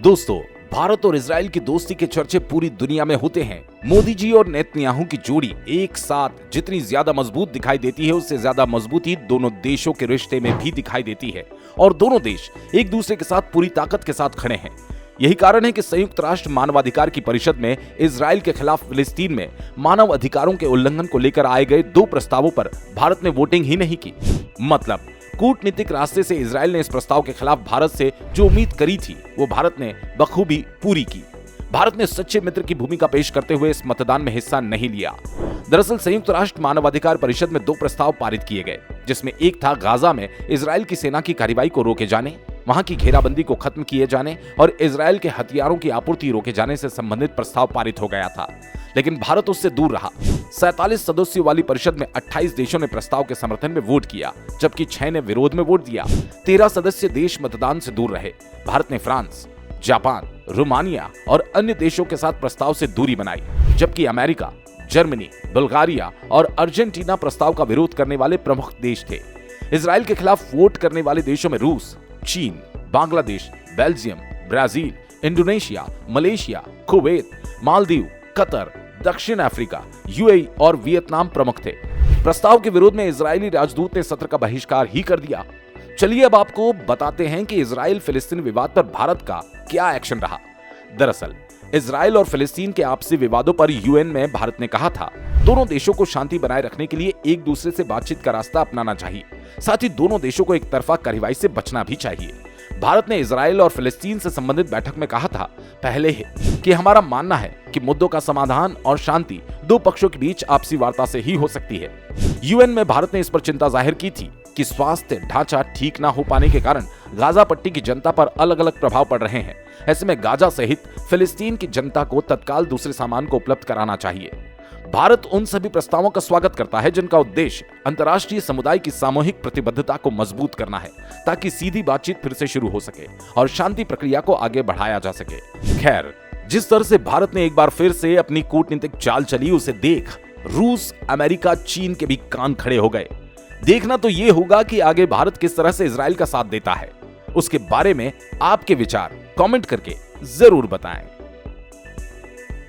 दोस्तों, भारत और इजराइल की दोस्ती के चर्चे पूरी दुनिया में होते हैं। मोदी जी और नेतन्याहू की जोड़ी एक साथ जितनी ज्यादा मजबूत दिखाई देती है, उससे ज्यादा मजबूती दोनों देशों के रिश्ते में भी दिखाई देती है और दोनों देश एक दूसरे के साथ पूरी ताकत के साथ खड़े हैं। यही कारण है कि संयुक्त राष्ट्र मानवाधिकार की परिषद में इजराइल के खिलाफ फिलिस्तीन में मानव अधिकारों के उल्लंघन को लेकर आए गए 2 प्रस्तावों पर भारत ने वोटिंग ही नहीं की। मतलब कूटनीतिक रास्ते से इजराइल ने इस प्रस्ताव के खिलाफ भारत से जो उम्मीद करी थी, वो भारत ने बखूबी पूरी की। भारत ने सच्चे मित्र की भूमिका पेश करते हुए इस मतदान में हिस्सा नहीं लिया। दरअसल संयुक्त राष्ट्र मानवाधिकार परिषद में 2 प्रस्ताव पारित किए गए, जिसमें एक था गाजा में इजराइल की सेना की कार्रवाई को रोके जाने, वहां की घेराबंदी को खत्म किए जाने और इजराइल के हथियारों की आपूर्ति रोके जाने से संबंधित प्रस्ताव पारित हो गया था। लेकिन भारत उससे दूर रहा। 47 सदस्यों वाली परिषद में 28 देशों ने प्रस्ताव के समर्थन में वोट किया, जबकि 6 ने विरोध में वोट दिया। 13 सदस्य देश मतदान से दूर रहे। भारत ने फ्रांस, जापान, रोमानिया और अन्य देशों के साथ प्रस्ताव से दूरी बनाई, जबकि अमेरिका, जर्मनी, बुल्गारिया और अर्जेंटीना प्रस्ताव का विरोध करने वाले प्रमुख देश थे। इजराइल के खिलाफ वोट करने वाले देशों में रूस, चीन, Bangladesh, Belgium, Brazil, Indonesia, Malaysia, Kuwait, Maldives, Qatar, दक्षिण अफ्रीका, यूएई और वियतनाम प्रमुख थे। प्रस्ताव के विरोध में इजरायली राजदूत ने सत्र का बहिष्कार ही कर दिया। चलिए अब आपको बताते हैं कि इजराइल फिलिस्तीन विवाद पर भारत का क्या एक्शन रहा। दरअसल इजराइल और फिलिस्तीन के आपसी विवादों पर यूएन में भारत ने कहा था, दोनों देशों को शांति बनाए रखने के लिए एक दूसरे से बातचीत का रास्ता अपनाना चाहिए। साथ ही दोनों देशों को एक तरफा कार्रवाई से बचना भी चाहिए। भारत ने इजराइल और फिलिस्तीन से संबंधित बैठक में कहा था पहले ही कि हमारा मानना है कि मुद्दों का समाधान और शांति 2 पक्षों के बीच आपसी वार्ता से ही हो सकती है। यूएन में भारत ने इस पर चिंता जाहिर की थी कि स्वास्थ्य ढांचा ठीक ना हो पाने के कारण गाजा पट्टी की जनता पर अलग अलग प्रभाव पड़ रहे हैं। ऐसे में गाजा सहित फिलिस्तीन की जनता को तत्काल दूसरे सामान को उपलब्ध कराना चाहिए। भारत उन सभी प्रस्तावों का स्वागत करता है जिनका उद्देश्य अंतर्राष्ट्रीय समुदाय की सामूहिक प्रतिबद्धता को मजबूत करना है, ताकि सीधी बातचीत फिर से शुरू हो सके और शांति प्रक्रिया को आगे बढ़ाया जा सके। खैर, जिस तरह से भारत ने एक बार फिर से अपनी कूटनीतिक चाल चली, उसे देख रूस, अमेरिका, चीन के भी कान खड़े हो गए। देखना तो ये होगा कि आगे भारत किस तरह से इजराइल का साथ देता है। उसके बारे में आपके विचार कमेंट करके जरूर बताएं।